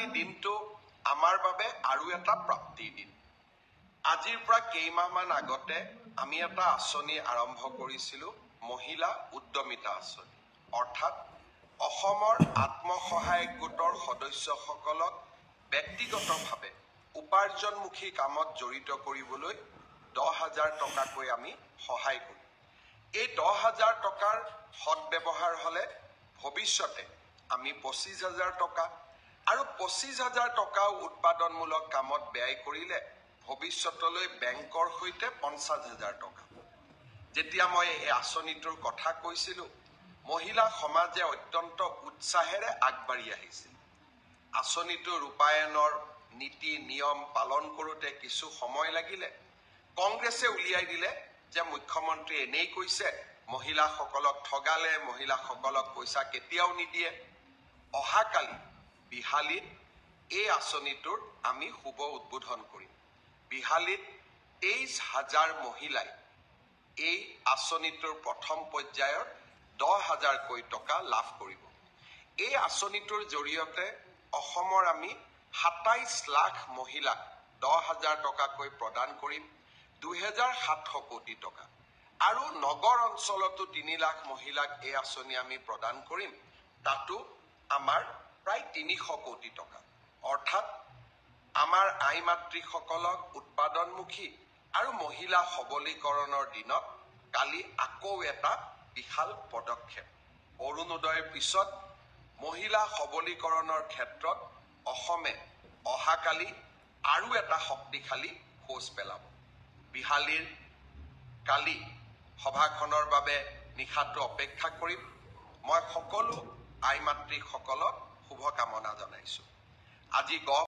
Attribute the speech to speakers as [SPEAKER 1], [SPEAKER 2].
[SPEAKER 1] কালি দিনটো আমাৰ বাবে আৰু এটা প্ৰাপ্তিৰ দিন। আজিৰ পৰা কেইমাহমান আগতে আমি এটা আঁচনি আৰম্ভ কৰিছিলোঁ, মহিলা উদ্যমিতা আঁচনি। অৰ্থাৎ অসমৰ আত্মসহায়ক গোটৰ সদস্যসকলক ব্যক্তিগতভাৱে উপাৰ্জনমুখী কামত জড়িত কৰিবলৈ 10,000 টকাকৈ আমি সহায় কৰোঁ। এই 10,000 টকাৰ সৎব্যৱহাৰ হ'লে ভৱিষ্যতে আমি 25,000 টকা আৰু 25,000 টকাও উৎপাদনমূলক কামত ব্যয় কৰিলে ভৱিষ্যতলৈ বেংকৰ সৈতে 50,000 টকা। যেতিয়া মই এই আঁচনিটোৰ কথা কৈছিলোঁ, মহিলা সমাজে অত্যন্ত উৎসাহেৰে আগবাঢ়ি আহিছিল। আঁচনিটো ৰূপায়ণৰ নীতি নিয়ম পালন কৰোঁতে কিছু সময় লাগিলে। কংগ্ৰেছে উলিয়াই দিলে যে মুখ্যমন্ত্ৰী এনেই কৈছে, মহিলাসকলক ঠগালে, মহিলাসকলক পইচা কেতিয়াও নিদিয়ে। অহাকালি বিহালীত এই আঁচনিটোৰ আমি শুভ উদ্বোধন কৰিম। বিহালীত 23,000 মহিলাই এই আঁচনিটোৰ প্ৰথম পৰ্যায়ৰ 10,000কৈ টকা লাভ কৰিব। এই আঁচনিটোৰ জৰিয়তে অসমৰ আমি 27 লাখ মহিলাক 10,000 টকাকৈ প্ৰদান কৰিম, 2,700 কোটি টকা। আৰু নগৰ অঞ্চলতো 3 লাখ মহিলাক এই আঁচনি আমি প্ৰদান কৰিম, তাতো আমাৰ প্ৰায় 300 কোটি টকা। অৰ্থাৎ আমাৰ আই মাতৃসকলক উৎপাদনমুখী আৰু মহিলা সবলীকৰণৰ দিনত কালি আকৌ এটা বিশাল পদক্ষেপ। অৰুণোদয়ৰ পিছত মহিলা সবলীকৰণৰ ক্ষেত্ৰত অসমে অহাকালি আৰু এটা শক্তিশালী খোজ পেলাব। বিহালীৰ কালি সভাখনৰ বাবে নিশাটো অপেক্ষা কৰিম। মই সকলো আই মাতৃসকলক শুভকামনা জনাইছোঁ। আজি